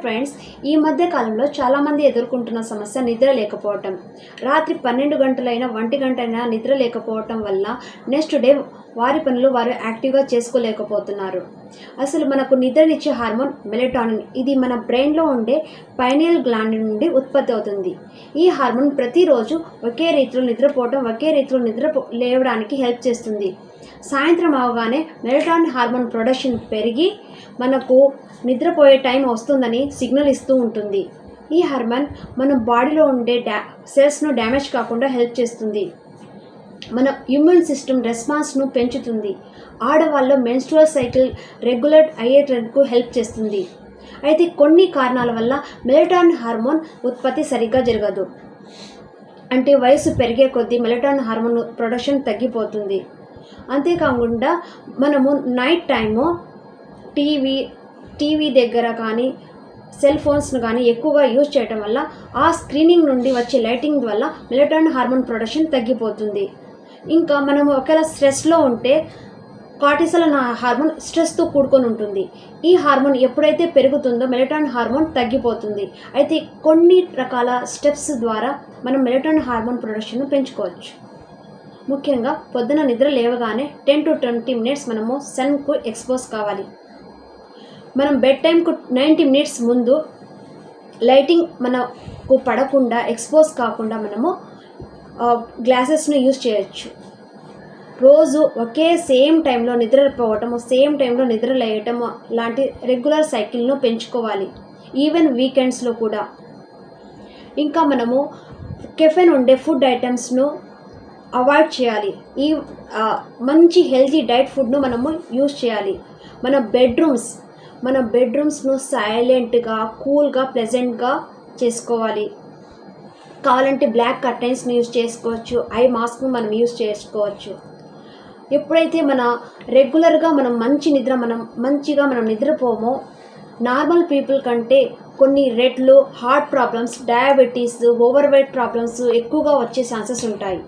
Friends, ఈ మధ్య కాలంలో చాలామంది ఎదుర్కొంటున్న సమస్య నిద్ర లేకపోవటం. రాత్రి 12 గంటలైనా 1 గంటైనా నిద్ర లేకపోవటం వల్ల నెక్స్ట్ డే వారి పనులు వారు యాక్టివ్గా చేసుకోలేకపోతున్నారు. అసలు మనకు నిద్రనిచ్చే హార్మోన్ మెలటోనిన్. ఇది మన బ్రెయిన్లో ఉండే పైనియల్ గ్లాండ్ నుండి ఉత్పత్తి అవుతుంది. ఈ హార్మోన్ ప్రతిరోజు ఒకే రీతిలో నిద్రపోవటం, ఒకే రీతిలో లేవడానికి హెల్ప్ చేస్తుంది. సాయంత్రం అవగానే మెలటోనిన్ హార్మోన్ ప్రొడక్షన్ పెరిగి మనకు నిద్రపోయే టైం వస్తుందని సిగ్నల్ ఇస్తూ ఉంటుంది. ఈ హార్మోన్ మన బాడీలో ఉండే సెల్స్ను డ్యామేజ్ కాకుండా హెల్ప్ చేస్తుంది. మన ఇమ్యూన్ సిస్టమ్ రెస్పాన్స్ను పెంచుతుంది. ఆడవాళ్ళలో మెన్స్ట్రువల్ సైకిల్ రెగ్యులేట్ అయ్యేటందుకు హెల్ప్ చేస్తుంది. అయితే కొన్ని కారణాల వల్ల మెలటోనిన్ హార్మోన్ ఉత్పత్తి సరిగ్గా జరగదు. అంటే వయసు పెరిగే కొద్దీ మెలటోనిన్ హార్మోన్ ప్రొడక్షన్ తగ్గిపోతుంది. అంతేకాకుండా మనము నైట్ టైము టీవీ దగ్గర కానీ సెల్ ఫోన్స్ను కానీ ఎక్కువగా యూజ్ చేయటం వల్ల ఆ స్క్రీనింగ్ నుండి వచ్చే లైటింగ్ వల్ల మెలటోనిన్ హార్మోన్ ప్రొడక్షన్ తగ్గిపోతుంది. ఇంకా మనము ఒకవేళ స్ట్రెస్లో ఉంటే కార్టిసాల్ అనే హార్మోన్ స్ట్రెస్తో కూడుకొని ఉంటుంది. ఈ హార్మోన్ ఎప్పుడైతే పెరుగుతుందో మెలటోనిన్ హార్మోన్ తగ్గిపోతుంది. అయితే కొన్ని రకాల స్టెప్స్ ద్వారా మనం మెలటోనిన్ హార్మోన్ ప్రొడక్షన్ను పెంచుకోవచ్చు. ముఖ్యంగా పొద్దున నిద్ర లేవగానే 10 to 20 minutes మనము సన్కు ఎక్స్పోజ్ కావాలి. మనం బెడ్ టైంకు 90 minutes ముందు లైటింగ్ మనకు పడకుండా ఎక్స్పోజ్ కాకుండా మనము గ్లాసెస్ను యూజ్ చేయొచ్చు. రోజు ఒకే సేమ్ టైంలో నిద్రపోవటము, సేమ్ టైంలో నిద్ర లేయటము లాంటి రెగ్యులర్ సైకిల్ను పెంచుకోవాలి. ఈవెన్ వీకెండ్స్లో కూడా. ఇంకా మనము కెఫెన్ ఉండే ఫుడ్ ఐటమ్స్ను అవాయిడ్ చేయాలి. ఈ మంచి హెల్తీ డైట్ ఫుడ్ను మనము యూజ్ చేయాలి. మన బెడ్రూమ్స్ను సైలెంట్గా, కూల్గా, ప్లెజెంట్గా చేసుకోవాలి. కావాలంటే బ్లాక్ కర్టెన్స్ని యూజ్ చేసుకోవచ్చు. ఐ మాస్క్ను మనం యూజ్ చేసుకోవచ్చు. ఎప్పుడైతే రెగ్యులర్గా మనం మంచిగా నిద్రపోమో నార్మల్ పీపుల్ కంటే కొన్ని రెట్లు heart problems, diabetes, over weight problems ఎక్కువగా వచ్చే ఛాన్సెస్ ఉంటాయి.